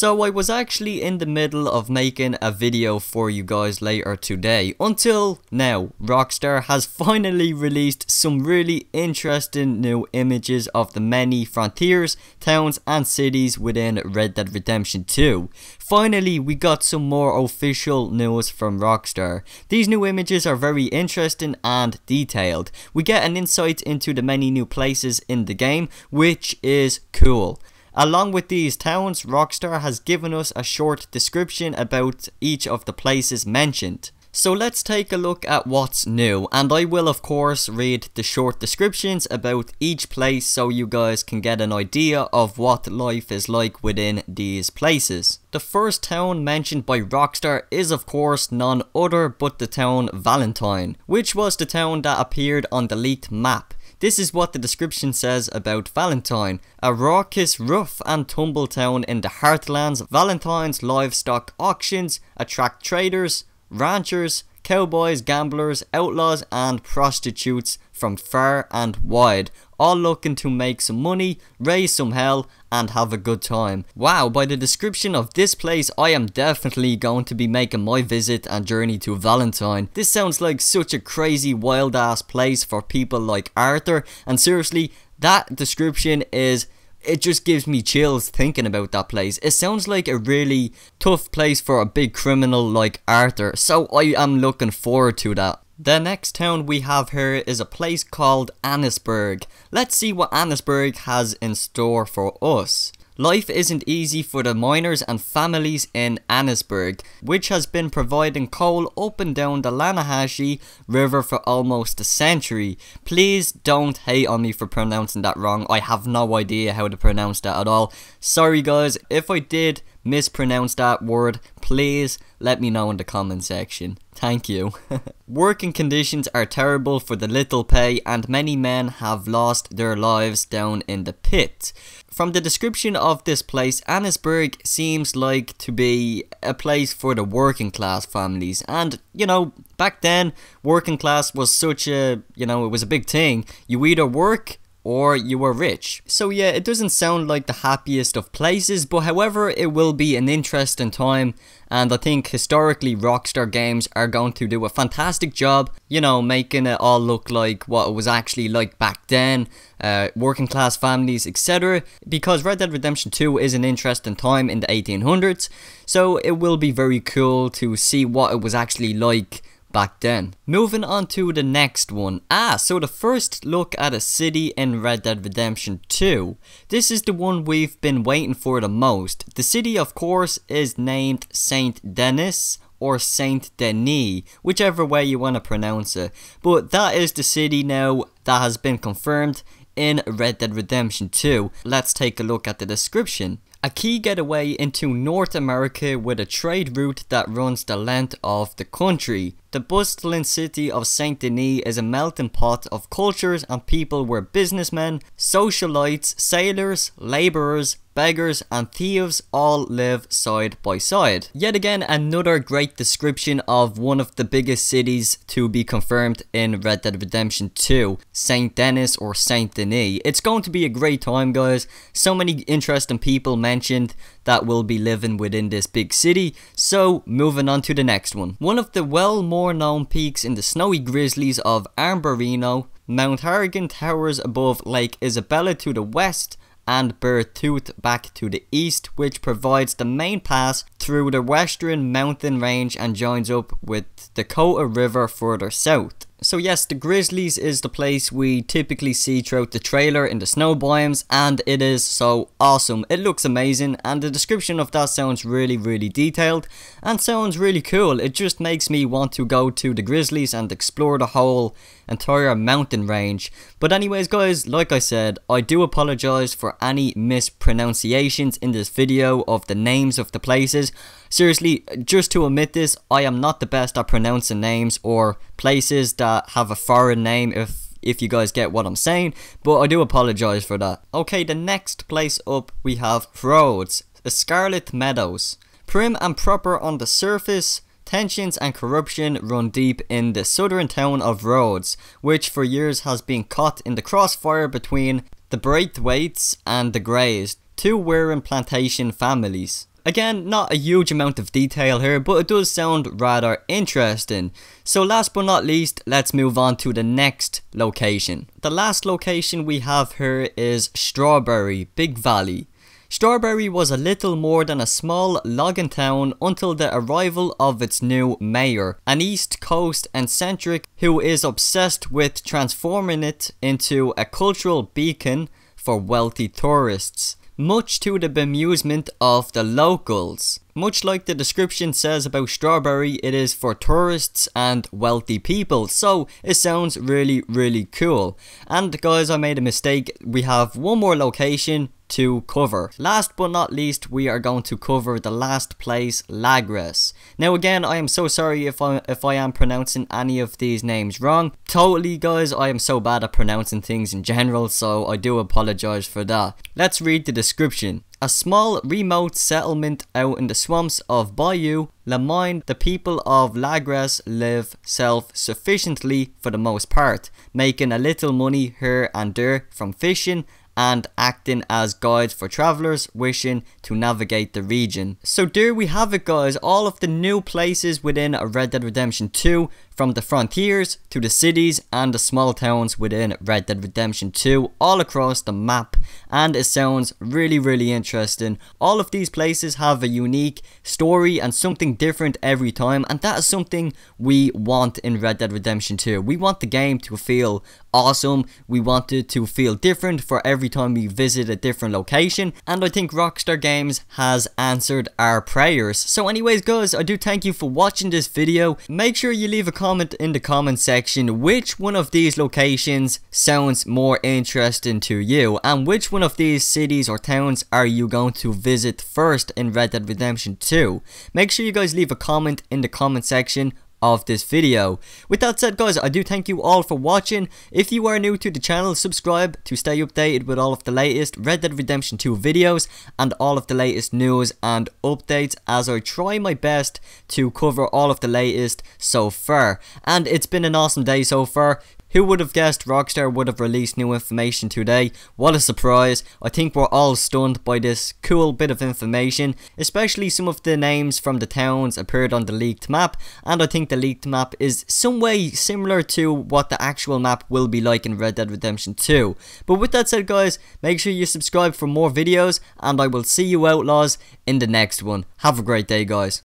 So I was actually in the middle of making a video for you guys later today, until now. Rockstar has finally released some really interesting new images of the many frontiers, towns and cities within Red Dead Redemption 2. Finally, we got some more official news from Rockstar. These new images are very interesting and detailed. We get an insight into the many new places in the game, which is cool. Along with these towns, Rockstar has given us a short description about each of the places mentioned. So let's take a look at what's new, and I will of course read the short descriptions about each place so you guys can get an idea of what life is like within these places. The first town mentioned by Rockstar is of course none other but the town Valentine, which was the town that appeared on the leaked map. This is what the description says about Valentine. A raucous, rough and tumble town in the heartlands. Valentine's livestock auctions attract traders, ranchers, cowboys, gamblers, outlaws and prostitutes from far and wide, all looking to make some money, raise some hell and have a good time. Wow, by the description of this place, I am definitely going to be making my visit and journey to Valentine. This sounds like such a crazy wild ass place for people like Arthur, and seriously, that description is... it just gives me chills thinking about that place. It sounds like a really tough place for a big criminal like Arthur, so I am looking forward to that. The next town we have here is a place called Berg. Let's see what Berg has in store for us. Life isn't easy for the miners and families in Berg, which has been providing coal up and down the Lanahashi River for almost a century. Please don't hate on me for pronouncing that wrong. I have no idea how to pronounce that at all. Sorry guys, if I did mispronounce that word, please let me know in the comment section. Thank you. Working conditions are terrible for the little pay, and many men have lost their lives down in the pit. From the description of this place, Berg seems like to be a place for the working class families, and you know, back then working class was such a, you know, it was a big thing. You either work or you were rich. So yeah, it doesn't sound like the happiest of places, but however, it will be an interesting time, and I think historically Rockstar games are going to do a fantastic job, you know, making it all look like what it was actually like back then, working class families, etc. Because Red Dead Redemption 2 is an interesting time in the 1800s, so it will be very cool to see what it was actually like back then. Moving on to the next one. So the first look at a city in Red Dead Redemption 2. This is the one we've been waiting for the most. The city of course is named Saint Denis or Saint Denis, whichever way you want to pronounce it. But that is the city now that has been confirmed in Red Dead Redemption 2. Let's take a look at the description. A key getaway into North America with a trade route that runs the length of the country. The bustling city of Saint Denis is a melting pot of cultures and people where businessmen, socialites, sailors, labourers, beggars and thieves all live side by side. Yet again, another great description of one of the biggest cities to be confirmed in Red Dead Redemption 2, Saint Denis or Saint Denis. It's going to be a great time guys. So many interesting people mentioned that will be living within this big city. So moving on to the next one. One of the more known peaks in the snowy Grizzlies of Arborino, Mount Harrigan towers above Lake Isabella to the west and Beartooth back to the east, which provides the main pass through the western mountain range and joins up with the Dakota River further south. So yes, the Grizzlies is the place we typically see throughout the trailer in the snow biomes, and it is so awesome. It looks amazing, and the description of that sounds really detailed and sounds really cool. It just makes me want to go to the Grizzlies and explore the whole entire mountain range. But anyways guys, like I said, I do apologize for any mispronunciations in this video of the names of the places. Seriously, just to admit this, I am not the best at pronouncing names or places that have a foreign name, if you guys get what I'm saying, but I do apologize for that. Okay, the next place up we have Rhodes, the Scarlet Meadows. Prim and proper on the surface, tensions and corruption run deep in the southern town of Rhodes, which for years has been caught in the crossfire between the Braithwaites and the Greys, two Warren plantation families. Again, not a huge amount of detail here, but it does sound rather interesting. So last but not least, let's move on to the next location. The last location we have here is Strawberry, Big Valley. Strawberry was a little more than a small logging town until the arrival of its new mayor, an East Coast eccentric who is obsessed with transforming it into a cultural beacon for wealthy tourists, much to the bemusement of the locals. Much like the description says about Strawberry, it is for tourists and wealthy people, so it sounds really cool. And guys, I made a mistake. We have one more location to cover. Last but not least, we are going to cover the last place, Lagres. Now again, I am so sorry if I am pronouncing any of these names wrong. Totally guys, I am so bad at pronouncing things in general, so I do apologize for that. Let's read the description. A small remote settlement out in the swamps of Bayou Le Moyne, the people of Lagres live self-sufficiently for the most part, making a little money here and there from fishing and acting as guides for travellers wishing to navigate the region. So there we have it guys, all of the new places within Red Dead Redemption 2, from the frontiers to the cities and the small towns within Red Dead Redemption 2 all across the map, and it sounds really interesting. All of these places have a unique story and something different every time, and that is something we want in Red Dead Redemption 2. We want the game to feel awesome, we want it to feel different for every time we visit a different location, and I think Rockstar Games has answered our prayers. So anyways guys, I do thank you for watching this video. Make sure you leave a comment in the comment section which one of these locations sounds more interesting to you, and which one of these cities or towns are you going to visit first in Red Dead Redemption 2. Make sure you guys leave a comment in the comment section of this video. With that said guys, I do thank you all for watching. If you are new to the channel, subscribe to stay updated with all of the latest Red Dead Redemption 2 videos and all of the latest news and updates, as I try my best to cover all of the latest so far. And it's been an awesome day so far. Who would have guessed Rockstar would have released new information today? What a surprise. I think we're all stunned by this cool bit of information, especially some of the names from the towns appeared on the leaked map, and I think the leaked map is some way similar to what the actual map will be like in Red Dead Redemption 2. But with that said guys, make sure you subscribe for more videos, and I will see you outlaws in the next one. Have a great day guys.